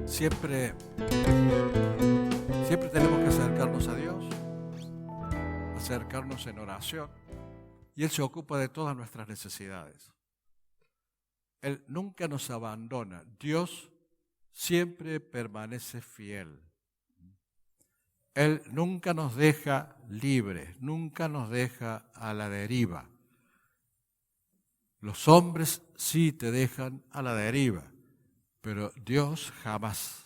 Siempre tenemos que acercarnos a Dios, acercarnos en oración, y Él se ocupa de todas nuestras necesidades. Él nunca nos abandona. Dios siempre permanece fiel. Él nunca nos deja libres, nunca nos deja a la deriva. Los hombres sí te dejan a la deriva, pero Dios jamás.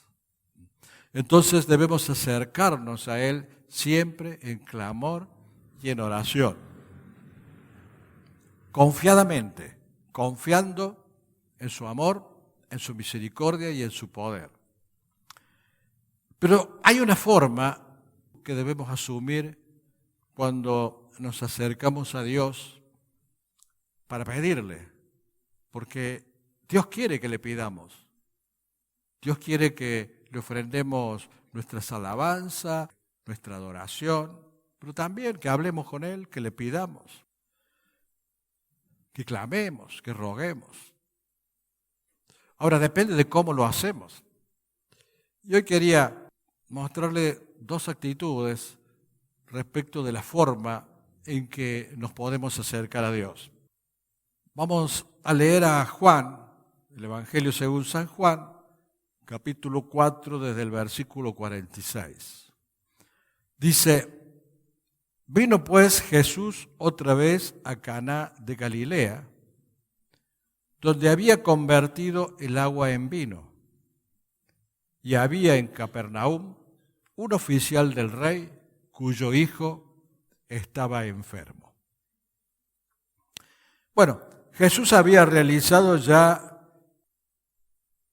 Entonces debemos acercarnos a Él siempre en clamor y en oración. Confiadamente, confiando en su amor, en su misericordia y en su poder. Pero hay una forma que debemos asumir cuando nos acercamos a Dios para pedirle, porque Dios quiere que le pidamos. Dios quiere que le ofrendemos nuestras alabanzas, nuestra adoración, pero también que hablemos con Él, que le pidamos, que clamemos, que roguemos. Ahora depende de cómo lo hacemos. Y hoy quería mostrarle dos actitudes respecto de la forma en que nos podemos acercar a Dios. Vamos a leer a Juan, el Evangelio según San Juan, capítulo 4, desde el versículo 46. Dice: vino pues Jesús otra vez a Caná de Galilea, donde había convertido el agua en vino. Y había en Capernaum un oficial del rey cuyo hijo estaba enfermo. Bueno, Jesús había realizado ya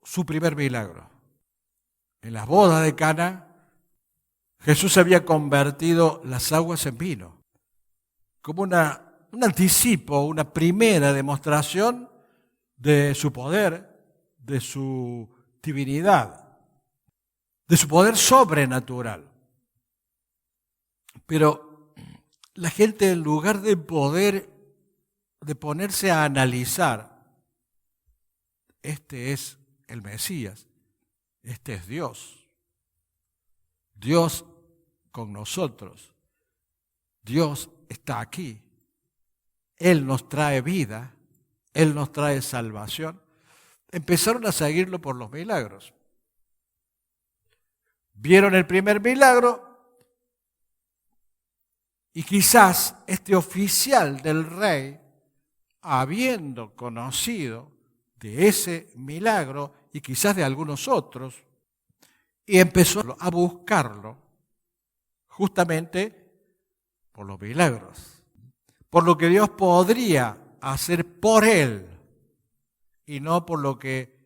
su primer milagro. En las bodas de Caná, Jesús había convertido las aguas en vino, como un anticipo, una primera demostración de su poder, de su divinidad, de su poder sobrenatural. Pero la gente, en lugar de ponerse a analizar, este es el Mesías, este es Dios. Dios con nosotros. Dios está aquí. Él nos trae vida, Él nos trae salvación. Empezaron a seguirlo por los milagros. Vieron el primer milagro y quizás este oficial del rey, habiendo conocido de ese milagro y quizás de algunos otros, y empezó a buscarlo justamente por los milagros, por lo que Dios podría hacer por él y no por lo que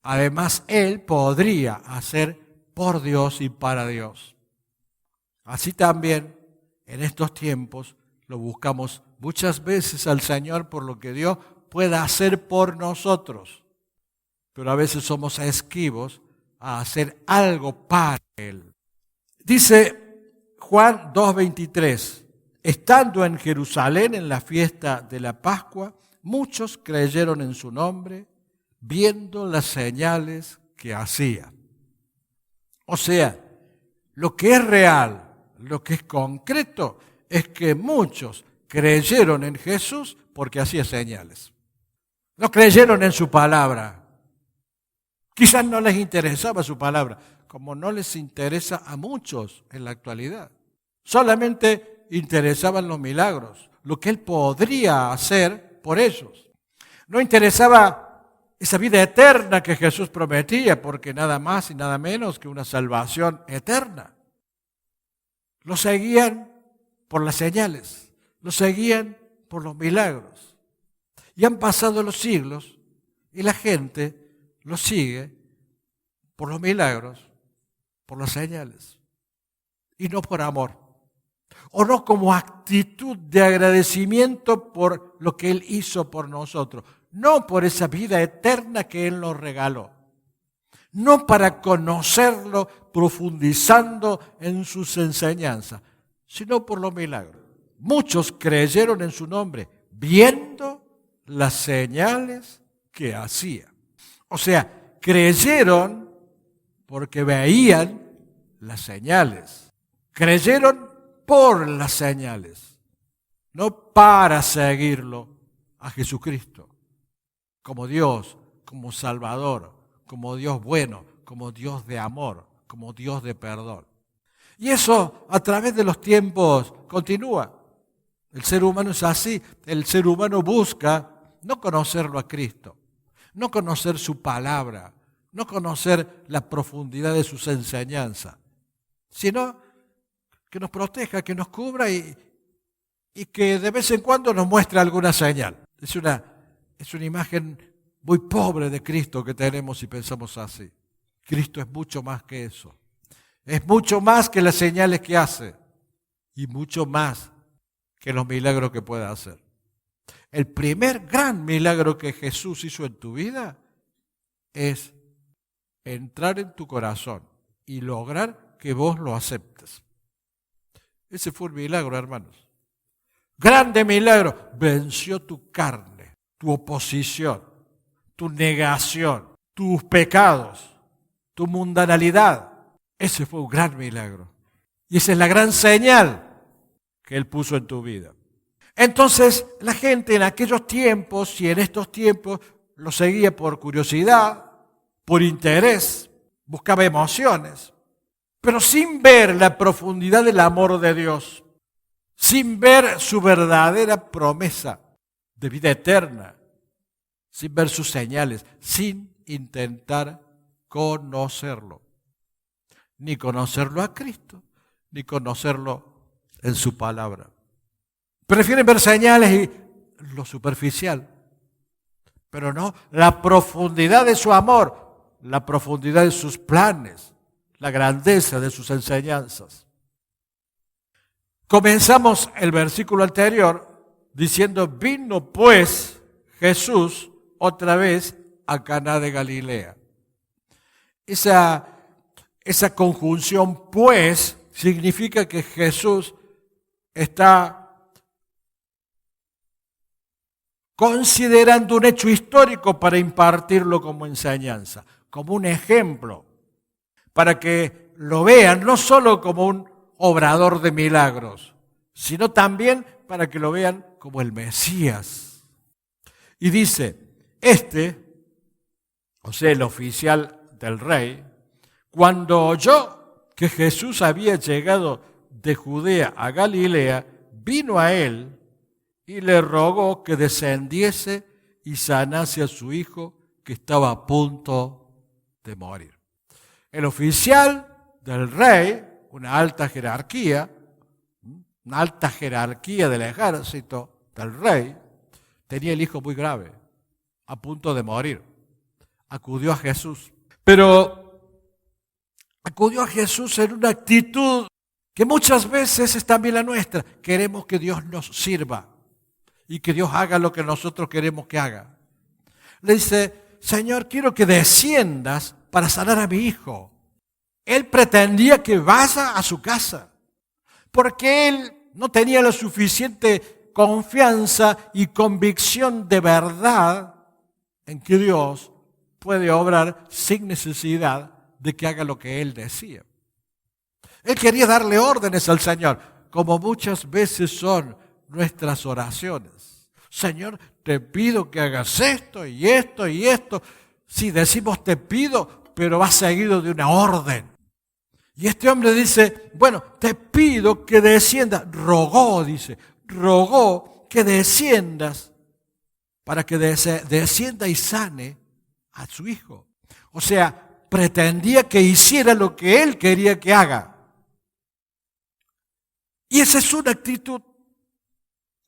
además él podría hacer por Dios y para Dios. Así también en estos tiempos lo buscamos muchas veces al Señor por lo que Dios pueda hacer por nosotros, pero a veces somos esquivos a hacer algo para Él. Dice Juan 2:23, estando en Jerusalén en la fiesta de la Pascua, muchos creyeron en su nombre, viendo las señales que hacía. O sea, lo que es real, lo que es concreto, es que muchos creyeron en Jesús porque hacía señales. No creyeron en su palabra. Quizás no les interesaba su palabra, como no les interesa a muchos en la actualidad. Solamente interesaban los milagros, lo que Él podría hacer por ellos. No interesaba esa vida eterna que Jesús prometía, porque nada más y nada menos que una salvación eterna. Lo seguían por las señales, lo seguían por los milagros. Y han pasado los siglos y la gente lo sigue por los milagros, por las señales, y no por amor, o no como actitud de agradecimiento por lo que Él hizo por nosotros, no por esa vida eterna que Él nos regaló, no para conocerlo profundizando en sus enseñanzas, sino por los milagros. Muchos creyeron en su nombre, viendo las señales que hacía. O sea, creyeron porque veían las señales. Creyeron por las señales, no para seguirlo a Jesucristo como Dios, como Salvador, como Dios bueno, como Dios de amor, como Dios de perdón. Y eso a través de los tiempos continúa. El ser humano es así. El ser humano busca no conocerlo a Cristo, no conocer su palabra, no conocer la profundidad de sus enseñanzas, sino que nos proteja, que nos cubra y que de vez en cuando nos muestre alguna señal. Es una imagen muy pobre de Cristo que tenemos si pensamos así. Cristo es mucho más que eso. Es mucho más que las señales que hace y mucho más que los milagros que puede hacer. El primer gran milagro que Jesús hizo en tu vida es entrar en tu corazón y lograr que vos lo aceptes. Ese fue un milagro, hermanos. Grande milagro. Venció tu carne, tu oposición, tu negación, tus pecados, tu mundanalidad. Ese fue un gran milagro. Y esa es la gran señal que Él puso en tu vida. Entonces, la gente en aquellos tiempos y en estos tiempos lo seguía por curiosidad, por interés, buscaba emociones, pero sin ver la profundidad del amor de Dios, sin ver su verdadera promesa de vida eterna, sin ver sus señales, sin intentar conocerlo. Ni conocerlo a Cristo, ni conocerlo en su palabra. Prefieren ver señales y lo superficial, pero no la profundidad de su amor, la profundidad de sus planes, la grandeza de sus enseñanzas. Comenzamos el versículo anterior diciendo, vino pues Jesús otra vez a Caná de Galilea. Esa conjunción pues significa que Jesús está considerando un hecho histórico para impartirlo como enseñanza, como un ejemplo, para que lo vean no solo como un obrador de milagros, sino también para que lo vean como el Mesías. Y dice, o sea, el oficial del rey, cuando oyó que Jesús había llegado de Judea a Galilea, vino a él y le rogó que descendiese y sanase a su hijo que estaba a punto de morir. El oficial del rey, una alta jerarquía del ejército del rey, tenía el hijo muy grave, a punto de morir. Acudió a Jesús, pero acudió a Jesús en una actitud que muchas veces es también la nuestra. Queremos que Dios nos sirva y que Dios haga lo que nosotros queremos que haga. Le dice, Señor, quiero que desciendas para sanar a mi hijo. Él pretendía que vaya a su casa, porque él no tenía la suficiente confianza y convicción de verdad en que Dios puede obrar sin necesidad de que haga lo que él decía. Él quería darle órdenes al Señor, como muchas veces son nuestras oraciones. Señor, te pido que hagas esto y esto y esto. Si decimos te pido, pero va seguido de una orden. Y este hombre dice, bueno, te pido que desciendas. Rogó que desciendas para que descienda y sane a su hijo. O sea, pretendía que hiciera lo que él quería que haga. Y esa es una actitud.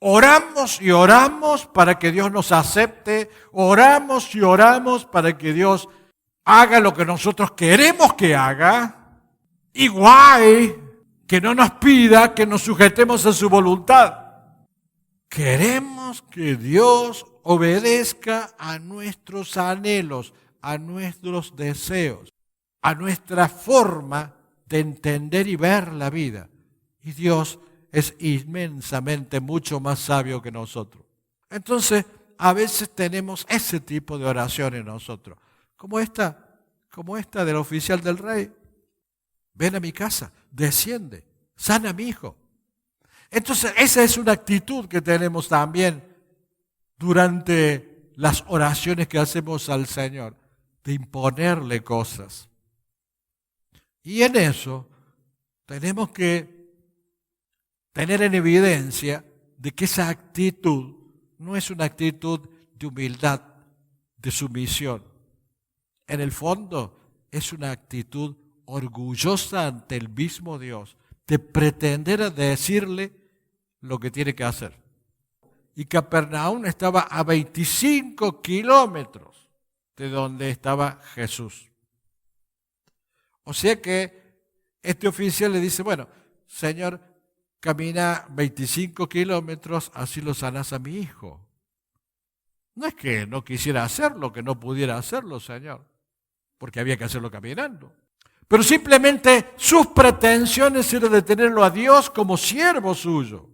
Oramos y oramos para que Dios nos acepte. Oramos y oramos para que Dios haga lo que nosotros queremos que haga. Y guay, que no nos pida que nos sujetemos a su voluntad. Queremos que Dios obedezca a nuestros anhelos, a nuestros deseos. a nuestra forma de entender y ver la vida. Y Dios es inmensamente mucho más sabio que nosotros. Entonces, a veces tenemos ese tipo de oraciones en nosotros, como esta del oficial del rey. Ven a mi casa, desciende, sana a mi hijo. Entonces, esa es una actitud que tenemos también durante las oraciones que hacemos al Señor, de imponerle cosas. Y en eso tenemos que tener en evidencia de que esa actitud no es una actitud de humildad, de sumisión. En el fondo es una actitud orgullosa ante el mismo Dios, de pretender decirle lo que tiene que hacer. Y Capernaum estaba a 25 kilómetros de donde estaba Jesús. O sea que este oficial le dice, bueno, Señor, camina 25 kilómetros, así lo sanas a mi hijo. No es que no quisiera hacerlo, que no pudiera hacerlo, Señor, porque había que hacerlo caminando. Pero simplemente sus pretensiones eran de tenerlo a Dios como siervo suyo,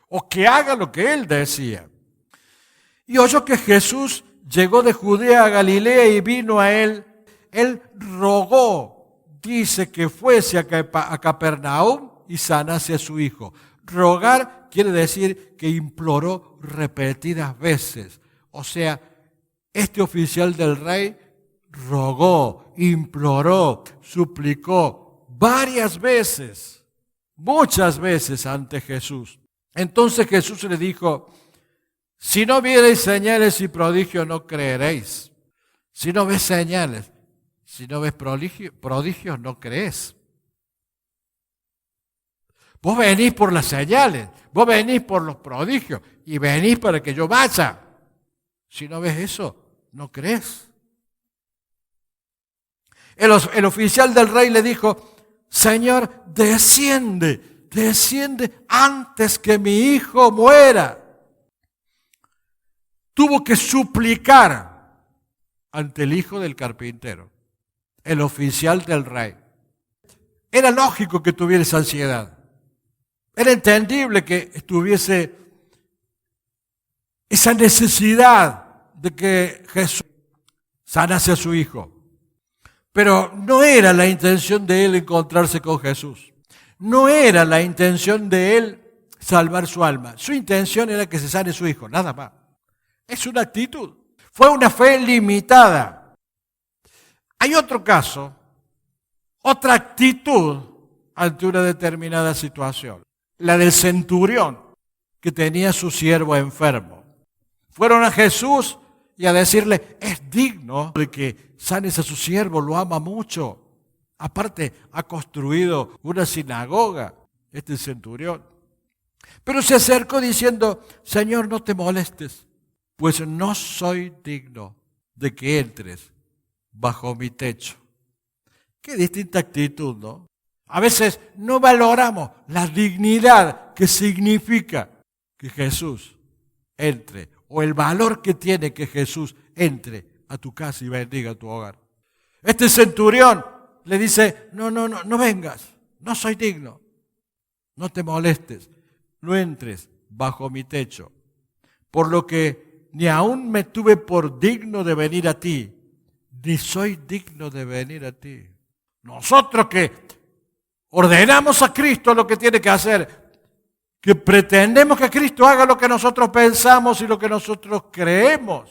o que haga lo que él decía. Y oyó que Jesús llegó de Judea a Galilea y vino a él. Él rogó, dice, que fuese a Capernaum y sanase a su hijo. Rogar quiere decir que imploró repetidas veces. O sea, este oficial del rey rogó, imploró, suplicó varias veces, muchas veces ante Jesús. Entonces Jesús le dijo, si no viereis señales y prodigios, no creeréis. Si no ves señales, si no ves prodigios, no crees. Vos venís por las señales, vos venís por los prodigios y venís para que yo vaya. Si no ves eso, no crees. El oficial del rey le dijo, Señor, desciende antes que mi hijo muera. Tuvo que suplicar ante el hijo del carpintero, el oficial del rey. Era lógico que tuviera esa ansiedad. Era entendible que estuviese esa necesidad de que Jesús sanase a su hijo. Pero no era la intención de él encontrarse con Jesús. No era la intención de él salvar su alma. Su intención era que se sane su hijo, nada más. Es una actitud. Fue una fe limitada. Hay otro caso, otra actitud ante una determinada situación. La del centurión que tenía a su siervo enfermo. Fueron a Jesús y a decirle, es digno de que sanes a su siervo, lo ama mucho. Aparte, ha construido una sinagoga, este centurión. Pero se acercó diciendo, Señor, no te molestes, pues no soy digno de que entres bajo mi techo. Qué distinta actitud, ¿no? A veces no valoramos la dignidad que significa que Jesús entre, o el valor que tiene que Jesús entre a tu casa y bendiga tu hogar. Este centurión le dice, no vengas, no soy digno, no te molestes, no entres bajo mi techo, por lo que ni aún me tuve por digno de venir a ti, ni soy digno de venir a ti. Nosotros que ordenamos a Cristo lo que tiene que hacer, que pretendemos que Cristo haga lo que nosotros pensamos y lo que nosotros creemos,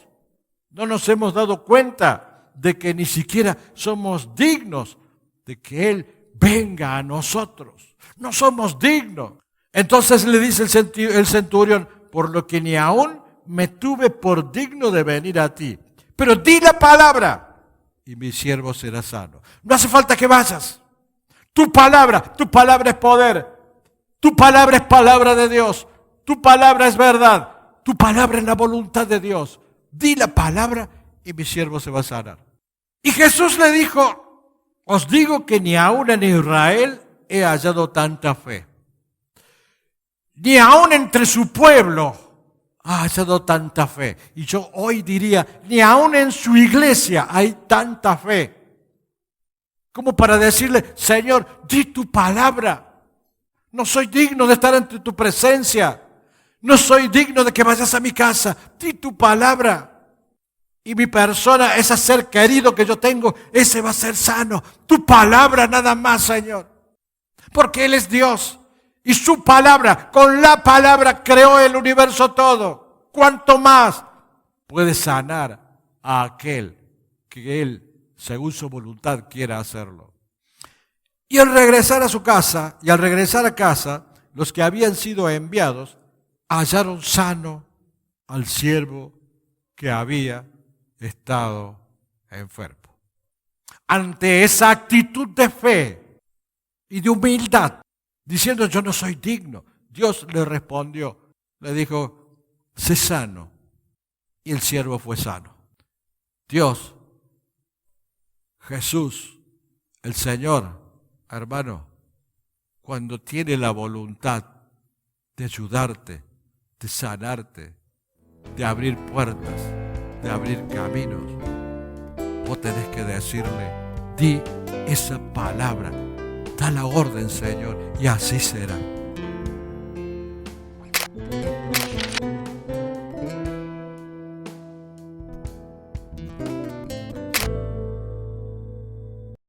no nos hemos dado cuenta de que ni siquiera somos dignos de que Él venga a nosotros. No somos dignos. Entonces le dice el centurión, por lo que ni aún me tuve por digno de venir a ti. Pero di la palabra y mi siervo será sano. No hace falta que vayas. Tu palabra es poder. Tu palabra es palabra de Dios. Tu palabra es verdad. Tu palabra es la voluntad de Dios. Di la palabra y mi siervo se va a sanar. Y Jesús le dijo, os digo que ni aún en Israel he hallado tanta fe. Ni aún entre su pueblo ha hallado tanta fe. Y yo hoy diría, ni aún en su iglesia hay tanta fe como para decirle, Señor, di tu palabra. No soy digno de estar ante tu presencia. No soy digno de que vayas a mi casa. Di tu palabra. Y mi persona, ese ser querido que yo tengo, ese va a ser sano. Tu palabra nada más, Señor. Porque Él es Dios. Y su palabra, con la palabra creó el universo todo. ¿Cuánto más puede sanar a aquel que Él, según su voluntad, quiera hacerlo? Y al regresar a su casa, y al regresar a casa, los que habían sido enviados hallaron sano al siervo que había estado enfermo. Ante esa actitud de fe y de humildad, diciendo yo no soy digno, Dios le respondió, le dijo, sé sano, y el siervo fue sano. Dios, Jesús, el Señor, hermano, cuando tiene la voluntad de ayudarte, de sanarte, de abrir puertas, de abrir caminos, vos tenés que decirle, di esa palabra, da la orden, Señor, y así será.